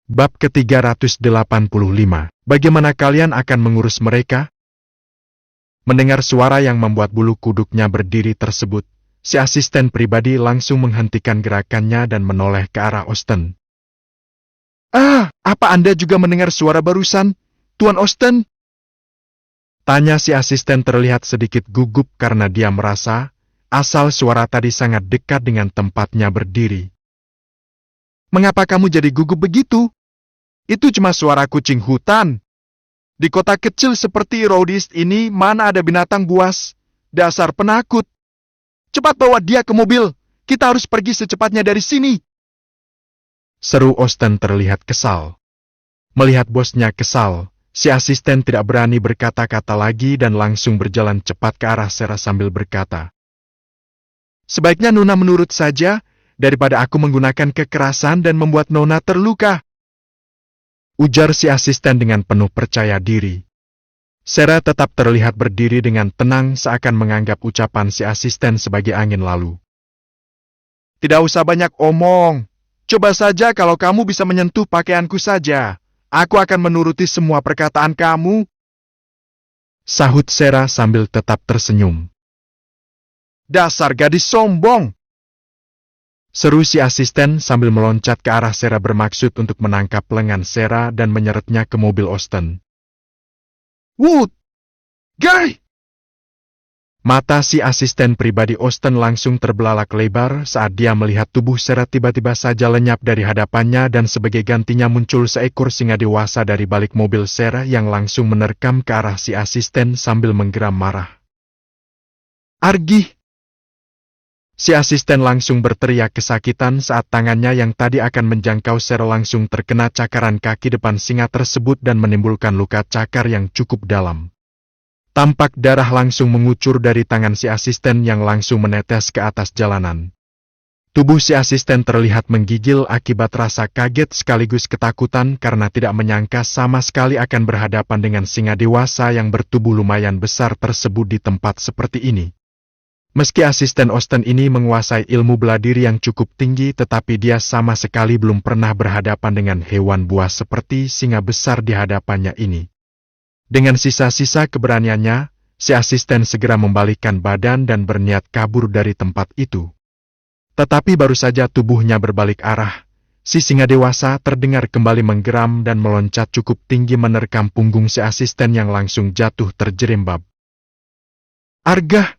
Bab ke-385. Bagaimana kalian akan mengurus mereka? Mendengar suara yang membuat bulu kuduknya berdiri tersebut, si asisten pribadi langsung menghentikan gerakannya dan menoleh ke arah Austen. Apa Anda juga mendengar suara barusan, Tuan Austen? Tanya si asisten terlihat sedikit gugup karena dia merasa asal suara tadi sangat dekat dengan tempatnya berdiri. Mengapa kamu jadi gugup begitu? Itu cuma suara kucing hutan. Di kota kecil seperti Rhodes ini mana ada binatang buas? Dasar penakut. Cepat bawa dia ke mobil. Kita harus pergi secepatnya dari sini. Seru Austen terlihat kesal. Melihat bosnya kesal, si asisten tidak berani berkata-kata lagi dan langsung berjalan cepat ke arah Sarah sambil berkata, "Sebaiknya Nona menurut saja, daripada aku menggunakan kekerasan dan membuat Nona terluka," ujar si asisten dengan penuh percaya diri. Sarah tetap terlihat berdiri dengan tenang seakan menganggap ucapan si asisten sebagai angin lalu. "Tidak usah banyak omong. Coba saja kalau kamu bisa menyentuh pakaianku saja. Aku akan menuruti semua perkataan kamu," sahut Sarah sambil tetap tersenyum. "Dasar gadis sombong!" seru si asisten sambil meloncat ke arah Sarah bermaksud untuk menangkap lengan Sarah dan menyeretnya ke mobil Austen. "Wood! Guy!" Mata si asisten pribadi Austen langsung terbelalak lebar saat dia melihat tubuh Sarah tiba-tiba saja lenyap dari hadapannya dan sebagai gantinya muncul seekor singa dewasa dari balik mobil Sarah yang langsung menerkam ke arah si asisten sambil menggeram marah. "Argih!" Si asisten langsung berteriak kesakitan saat tangannya yang tadi akan menjangkau Sarah langsung terkena cakaran kaki depan singa tersebut dan menimbulkan luka cakar yang cukup dalam. Tampak darah langsung mengucur dari tangan si asisten yang langsung menetes ke atas jalanan. Tubuh si asisten terlihat menggigil akibat rasa kaget sekaligus ketakutan karena tidak menyangka sama sekali akan berhadapan dengan singa dewasa yang bertubuh lumayan besar tersebut di tempat seperti ini. Meski asisten Austen ini menguasai ilmu bela diri yang cukup tinggi, tetapi dia sama sekali belum pernah berhadapan dengan hewan buas seperti singa besar di hadapannya ini. Dengan sisa-sisa keberaniannya, si asisten segera membalikkan badan dan berniat kabur dari tempat itu. Tetapi baru saja tubuhnya berbalik arah, si singa dewasa terdengar kembali menggeram dan meloncat cukup tinggi menerkam punggung si asisten yang langsung jatuh terjerembab. "Argah!"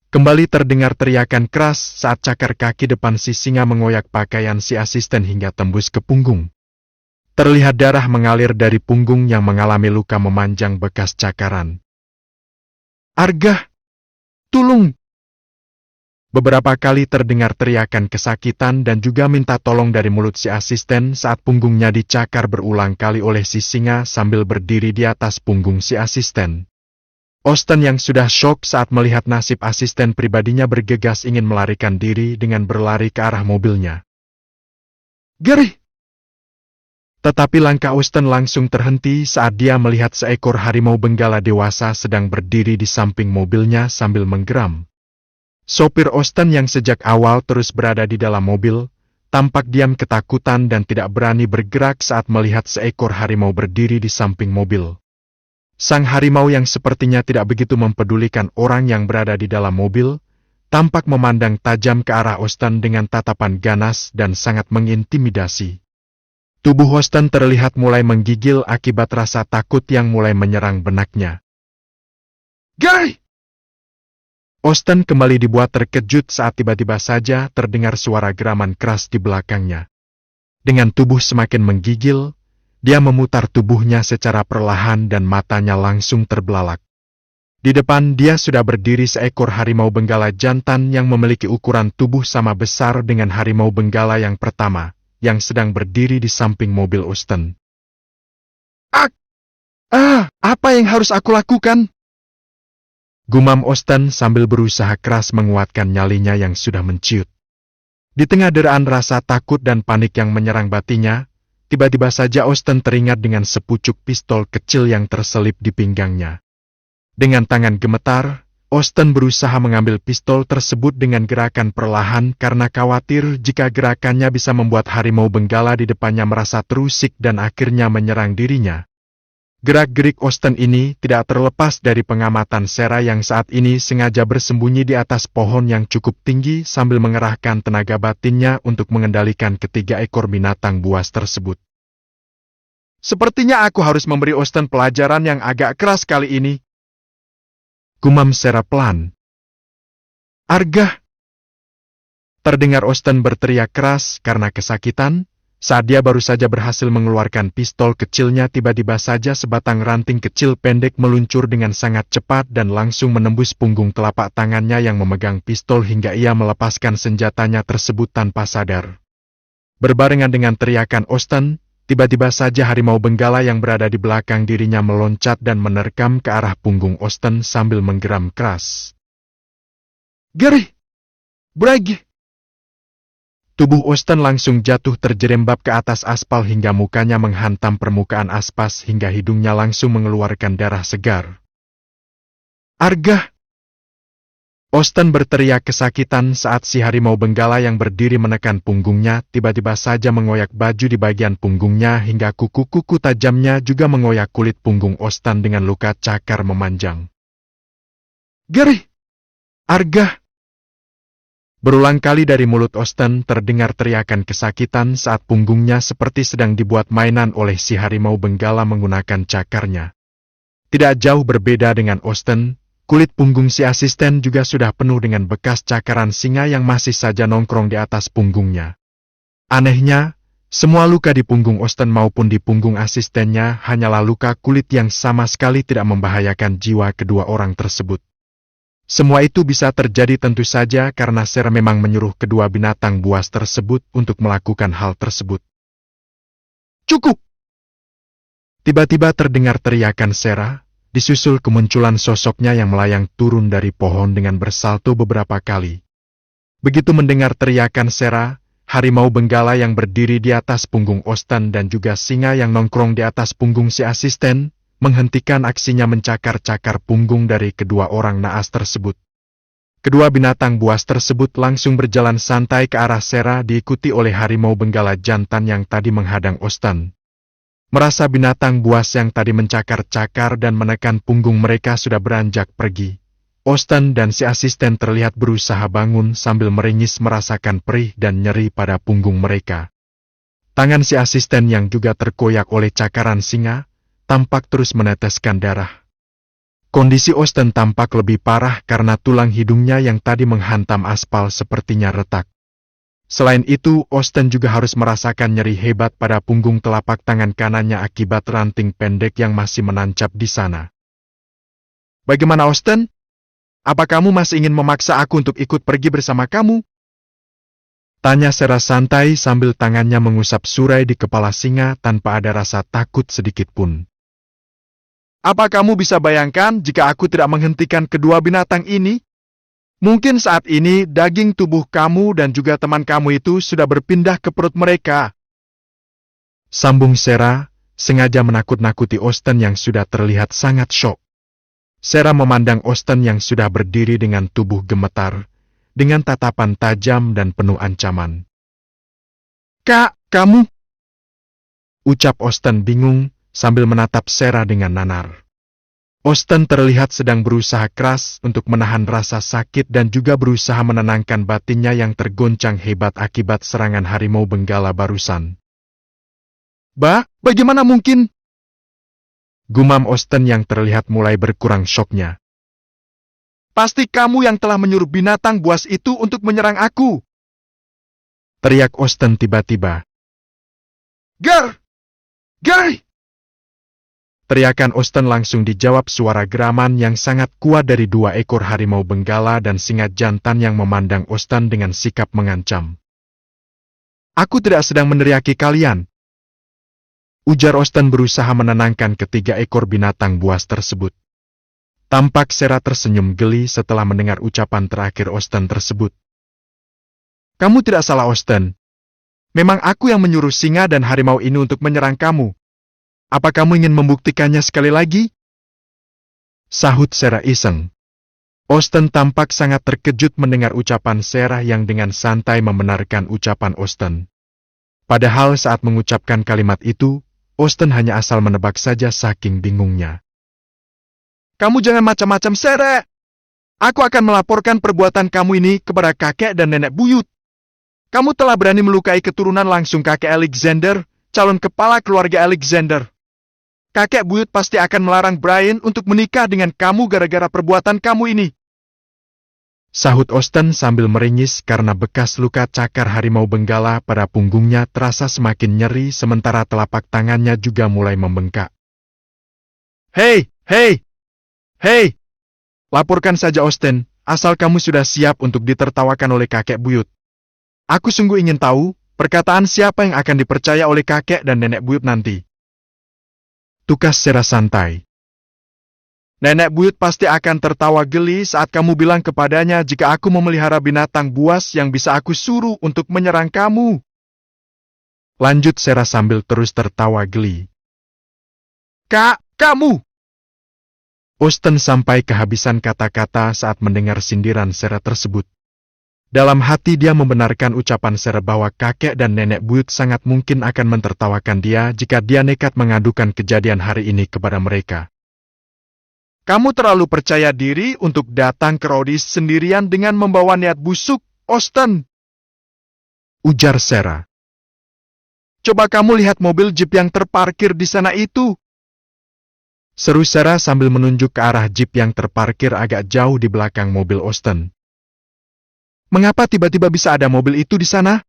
Kembali terdengar teriakan keras saat cakar kaki depan si singa mengoyak pakaian si asisten hingga tembus ke punggung. Terlihat darah mengalir dari punggung yang mengalami luka memanjang bekas cakaran. "Argah! Tulung!" Beberapa kali terdengar teriakan kesakitan dan juga minta tolong dari mulut si asisten saat punggungnya dicakar berulang kali oleh si singa sambil berdiri di atas punggung si asisten. Austen yang sudah syok saat melihat nasib asisten pribadinya bergegas ingin melarikan diri dengan berlari ke arah mobilnya. "Gerih!" Tetapi langkah Austen langsung terhenti saat dia melihat seekor harimau benggala dewasa sedang berdiri di samping mobilnya sambil menggeram. Sopir Austen yang sejak awal terus berada di dalam mobil, tampak diam ketakutan dan tidak berani bergerak saat melihat seekor harimau berdiri di samping mobil. Sang harimau yang sepertinya tidak begitu mempedulikan orang yang berada di dalam mobil, tampak memandang tajam ke arah Austen dengan tatapan ganas dan sangat mengintimidasi. Tubuh Austen terlihat mulai menggigil akibat rasa takut yang mulai menyerang benaknya. "Guy!" Austen kembali dibuat terkejut saat tiba-tiba saja terdengar suara geraman keras di belakangnya. Dengan tubuh semakin menggigil, dia memutar tubuhnya secara perlahan dan matanya langsung terbelalak. Di depan dia sudah berdiri seekor harimau benggala jantan yang memiliki ukuran tubuh sama besar dengan harimau benggala yang pertama, yang sedang berdiri di samping mobil Austen. Apa yang harus aku lakukan?" gumam Austen sambil berusaha keras menguatkan nyalinya yang sudah menciut. Di tengah deraan rasa takut dan panik yang menyerang batinnya, tiba-tiba saja Austen teringat dengan sepucuk pistol kecil yang terselip di pinggangnya. Dengan tangan gemetar, Austen berusaha mengambil pistol tersebut dengan gerakan perlahan karena khawatir jika gerakannya bisa membuat harimau benggala di depannya merasa terusik dan akhirnya menyerang dirinya. Gerak-gerik Austen ini tidak terlepas dari pengamatan Sarah yang saat ini sengaja bersembunyi di atas pohon yang cukup tinggi sambil mengerahkan tenaga batinnya untuk mengendalikan ketiga ekor binatang buas tersebut. Sepertinya aku harus memberi Austen pelajaran yang agak keras kali ini, gumam Sarah pelan. Argah! Terdengar Austen berteriak keras karena kesakitan. Saat dia baru saja berhasil mengeluarkan pistol kecilnya, tiba-tiba saja sebatang ranting kecil pendek meluncur dengan sangat cepat dan langsung menembus punggung telapak tangannya yang memegang pistol hingga ia melepaskan senjatanya tersebut tanpa sadar. Berbarengan dengan teriakan Austen, tiba-tiba saja harimau benggala yang berada di belakang dirinya meloncat dan menerkam ke arah punggung Austen sambil menggeram keras. Gary! Bragi! Tubuh Austen langsung jatuh terjerembab ke atas aspal hingga mukanya menghantam permukaan aspas hingga hidungnya langsung mengeluarkan darah segar. Argah! Austen berteriak kesakitan saat si harimau benggala yang berdiri menekan punggungnya tiba-tiba saja mengoyak baju di bagian punggungnya hingga kuku-kuku tajamnya juga mengoyak kulit punggung Austen dengan luka cakar memanjang. Gary! Argah! Berulang kali dari mulut Austen terdengar teriakan kesakitan saat punggungnya seperti sedang dibuat mainan oleh si harimau benggala menggunakan cakarnya. Tidak jauh berbeda dengan Austen, kulit punggung si asisten juga sudah penuh dengan bekas cakaran singa yang masih saja nongkrong di atas punggungnya. Anehnya, semua luka di punggung Austen maupun di punggung asistennya hanyalah luka kulit yang sama sekali tidak membahayakan jiwa kedua orang tersebut. Semua itu bisa terjadi tentu saja karena Sarah memang menyuruh kedua binatang buas tersebut untuk melakukan hal tersebut. Cukup! Tiba-tiba terdengar teriakan Sarah, disusul kemunculan sosoknya yang melayang turun dari pohon dengan bersalto beberapa kali. Begitu mendengar teriakan Sarah, harimau benggala yang berdiri di atas punggung Austen dan juga singa yang nongkrong di atas punggung si asisten, menghentikan aksinya mencakar-cakar punggung dari kedua orang naas tersebut. Kedua binatang buas tersebut langsung berjalan santai ke arah Sarah diikuti oleh harimau benggala jantan yang tadi menghadang Austen. Merasa binatang buas yang tadi mencakar-cakar dan menekan punggung mereka sudah beranjak pergi, Austen dan si asisten terlihat berusaha bangun sambil meringis merasakan perih dan nyeri pada punggung mereka. Tangan si asisten yang juga terkoyak oleh cakaran singa, tampak terus meneteskan darah. Kondisi Austen tampak lebih parah karena tulang hidungnya yang tadi menghantam aspal sepertinya retak. Selain itu, Austen juga harus merasakan nyeri hebat pada punggung telapak tangan kanannya akibat ranting pendek yang masih menancap di sana. Bagaimana Austen? Apa kamu masih ingin memaksa aku untuk ikut pergi bersama kamu? Tanya Sarah santai sambil tangannya mengusap surai di kepala singa tanpa ada rasa takut sedikitpun. Apa kamu bisa bayangkan jika aku tidak menghentikan kedua binatang ini? Mungkin saat ini daging tubuh kamu dan juga teman kamu itu sudah berpindah ke perut mereka. Sambung Sarah, sengaja menakut-nakuti Austen yang sudah terlihat sangat syok. Sarah memandang Austen yang sudah berdiri dengan tubuh gemetar, dengan tatapan tajam dan penuh ancaman. Kak, kamu? Ucap Austen bingung, sambil menatap Sarah dengan nanar. Austen terlihat sedang berusaha keras untuk menahan rasa sakit dan juga berusaha menenangkan batinnya yang tergoncang hebat akibat serangan harimau benggala barusan. Bagaimana mungkin? Gumam Austen yang terlihat mulai berkurang syoknya. Pasti kamu yang telah menyuruh binatang buas itu untuk menyerang aku. Teriak Austen tiba-tiba. Gary! Teriakan Austen langsung dijawab suara geraman yang sangat kuat dari dua ekor harimau benggala dan singa jantan yang memandang Austen dengan sikap mengancam. Aku tidak sedang meneriaki kalian. Ujar Austen berusaha menenangkan ketiga ekor binatang buas tersebut. Tampak Sarah tersenyum geli setelah mendengar ucapan terakhir Austen tersebut. Kamu tidak salah Austen. Memang aku yang menyuruh singa dan harimau ini untuk menyerang kamu. Apa kamu ingin membuktikannya sekali lagi? Sahut Sarah iseng. Austen tampak sangat terkejut mendengar ucapan Sarah yang dengan santai membenarkan ucapan Austen. Padahal saat mengucapkan kalimat itu, Austen hanya asal menebak saja saking bingungnya. Kamu jangan macam-macam, Sarah! Aku akan melaporkan perbuatan kamu ini kepada kakek dan nenek buyut. Kamu telah berani melukai keturunan langsung kakek Alexander, calon kepala keluarga Alexander. Kakek buyut pasti akan melarang Brian untuk menikah dengan kamu gara-gara perbuatan kamu ini. Sahut Austen sambil meringis karena bekas luka cakar harimau benggala pada punggungnya terasa semakin nyeri sementara telapak tangannya juga mulai membengkak. Hei! Laporkan saja Austen, asal kamu sudah siap untuk ditertawakan oleh kakek buyut. Aku sungguh ingin tahu, perkataan siapa yang akan dipercaya oleh kakek dan nenek buyut nanti. Tukas Sarah santai. Nenek buyut pasti akan tertawa geli saat kamu bilang kepadanya jika aku memelihara binatang buas yang bisa aku suruh untuk menyerang kamu. Lanjut Sarah sambil terus tertawa geli. Kamu! Austen sampai kehabisan kata-kata saat mendengar sindiran Sarah tersebut. Dalam hati dia membenarkan ucapan Sarah bahwa kakek dan nenek buyut sangat mungkin akan mentertawakan dia jika dia nekat mengadukan kejadian hari ini kepada mereka. Kamu terlalu percaya diri untuk datang ke Rodis sendirian dengan membawa niat busuk, Austen. Ujar Sarah. Coba kamu lihat mobil jeep yang terparkir di sana itu. Seru Sarah sambil menunjuk ke arah jeep yang terparkir agak jauh di belakang mobil Austen. Mengapa tiba-tiba bisa ada mobil itu di sana?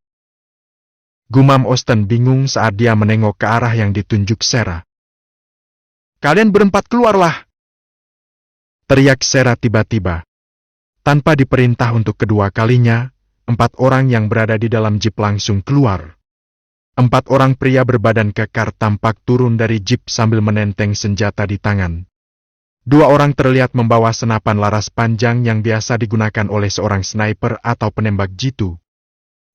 Gumam Austen bingung saat dia menengok ke arah yang ditunjuk Sarah. Kalian berempat keluarlah! Teriak Sarah tiba-tiba. Tanpa diperintah untuk kedua kalinya, 4 orang yang berada di dalam jeep langsung keluar. 4 orang pria berbadan kekar tampak turun dari jeep sambil menenteng senjata di tangan. 2 orang terlihat membawa senapan laras panjang yang biasa digunakan oleh seorang sniper atau penembak jitu.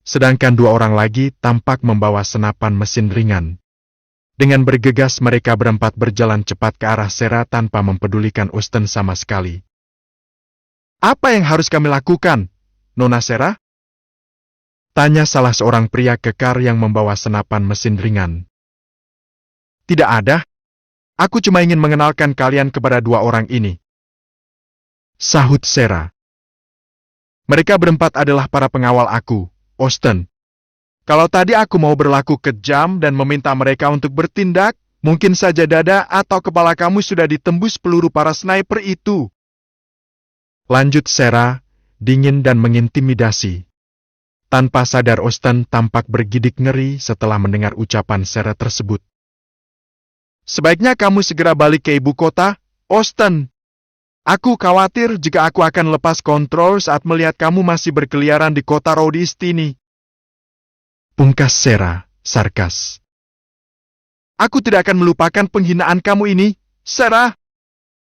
Sedangkan 2 orang lagi tampak membawa senapan mesin ringan. Dengan bergegas mereka berempat berjalan cepat ke arah Sarah tanpa mempedulikan Austen sama sekali. Apa yang harus kami lakukan, Nona Sarah? Tanya salah seorang pria kekar yang membawa senapan mesin ringan. Tidak ada. Aku cuma ingin mengenalkan kalian kepada 2 orang ini. Sahut Sarah. Mereka berempat adalah para pengawal aku, Austen. Kalau tadi aku mau berlaku kejam dan meminta mereka untuk bertindak, mungkin saja dada atau kepala kamu sudah ditembus peluru para sniper itu. Lanjut Sarah, dingin dan mengintimidasi. Tanpa sadar Austen tampak bergidik ngeri setelah mendengar ucapan Sarah tersebut. Sebaiknya kamu segera balik ke ibu kota, Austen. Aku khawatir jika aku akan lepas kontrol saat melihat kamu masih berkeliaran di kota Rodis ini. Pungkas Sarah, sarkas. Aku tidak akan melupakan penghinaan kamu ini, Sarah.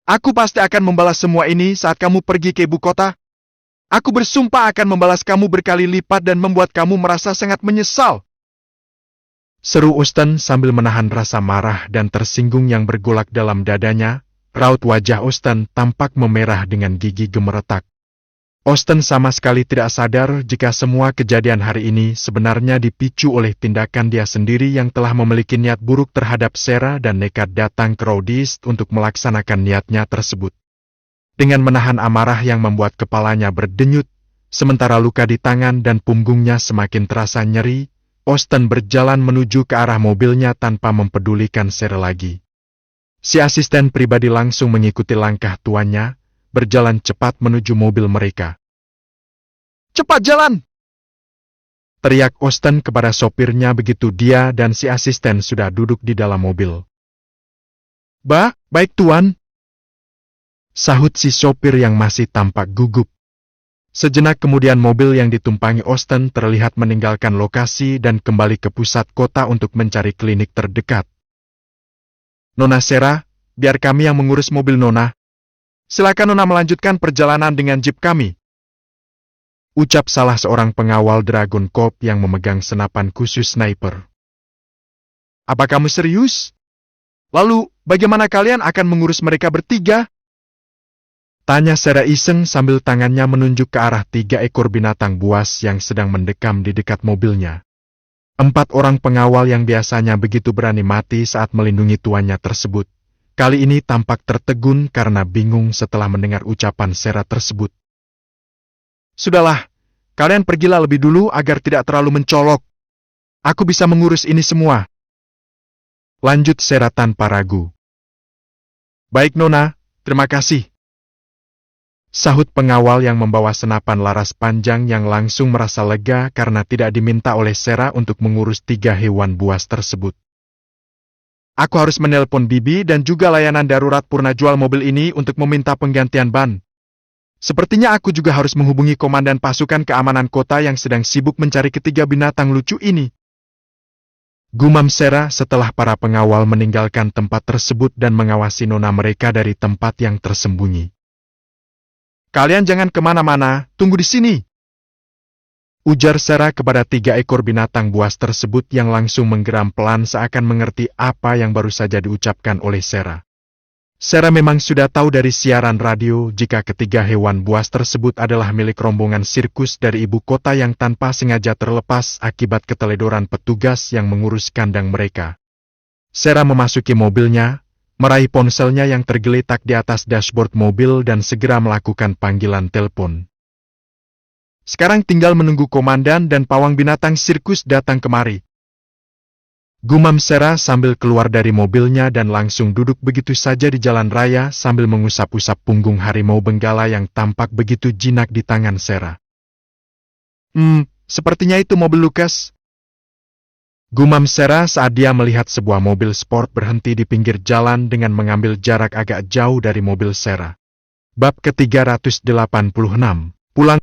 Aku pasti akan membalas semua ini saat kamu pergi ke ibu kota. Aku bersumpah akan membalas kamu berkali lipat dan membuat kamu merasa sangat menyesal. Seru Austen sambil menahan rasa marah dan tersinggung yang bergolak dalam dadanya. Raut wajah Austen tampak memerah dengan gigi gemeretak. Austen sama sekali tidak sadar jika semua kejadian hari ini sebenarnya dipicu oleh tindakan dia sendiri yang telah memiliki niat buruk terhadap Sarah dan nekat datang ke Rodis untuk melaksanakan niatnya tersebut. Dengan menahan amarah yang membuat kepalanya berdenyut, sementara luka di tangan dan punggungnya semakin terasa nyeri, Austen berjalan menuju ke arah mobilnya tanpa mempedulikan Sarah lagi. Si asisten pribadi langsung mengikuti langkah tuannya, berjalan cepat menuju mobil mereka. Cepat jalan! Teriak Austen kepada sopirnya begitu dia dan si asisten sudah duduk di dalam mobil. Baik tuan. Sahut si sopir yang masih tampak gugup. Sejenak kemudian mobil yang ditumpangi Austen terlihat meninggalkan lokasi dan kembali ke pusat kota untuk mencari klinik terdekat. Nona Sarah, biar kami yang mengurus mobil Nona. Silakan Nona melanjutkan perjalanan dengan jeep kami. Ucap salah seorang pengawal Dragon Corp yang memegang senapan khusus sniper. Apa kamu serius? Lalu, bagaimana kalian akan mengurus mereka bertiga? Tanya Sarah iseng sambil tangannya menunjuk ke arah 3 ekor binatang buas yang sedang mendekam di dekat mobilnya. 4 orang pengawal yang biasanya begitu berani mati saat melindungi tuannya tersebut, kali ini tampak tertegun karena bingung setelah mendengar ucapan Sarah tersebut. Sudahlah, kalian pergilah lebih dulu agar tidak terlalu mencolok. Aku bisa mengurus ini semua. Lanjut Sarah tanpa ragu. Baik Nona, terima kasih. Sahut pengawal yang membawa senapan laras panjang yang langsung merasa lega karena tidak diminta oleh Sarah untuk mengurus 3 hewan buas tersebut. Aku harus menelpon Bibi dan juga layanan darurat Purna jual mobil ini untuk meminta penggantian ban. Sepertinya aku juga harus menghubungi komandan pasukan keamanan kota yang sedang sibuk mencari ketiga binatang lucu ini. Gumam Sarah setelah para pengawal meninggalkan tempat tersebut dan mengawasi nona mereka dari tempat yang tersembunyi. Kalian jangan kemana-mana, tunggu di sini. Ujar Sarah kepada 3 ekor binatang buas tersebut yang langsung menggeram pelan seakan mengerti apa yang baru saja diucapkan oleh Sarah. Sarah memang sudah tahu dari siaran radio jika ketiga hewan buas tersebut adalah milik rombongan sirkus dari ibu kota yang tanpa sengaja terlepas akibat keteledoran petugas yang mengurus kandang mereka. Sarah memasuki mobilnya, meraih ponselnya yang tergeletak di atas dashboard mobil dan segera melakukan panggilan telepon. Sekarang tinggal menunggu komandan dan pawang binatang sirkus datang kemari. Gumam Sarah sambil keluar dari mobilnya dan langsung duduk begitu saja di jalan raya sambil mengusap-usap punggung harimau benggala yang tampak begitu jinak di tangan Sarah. Sepertinya itu mobil Lucas. Gumam Sarah saat dia melihat sebuah mobil sport berhenti di pinggir jalan dengan mengambil jarak agak jauh dari mobil Sarah. Bab ke-386, pulang.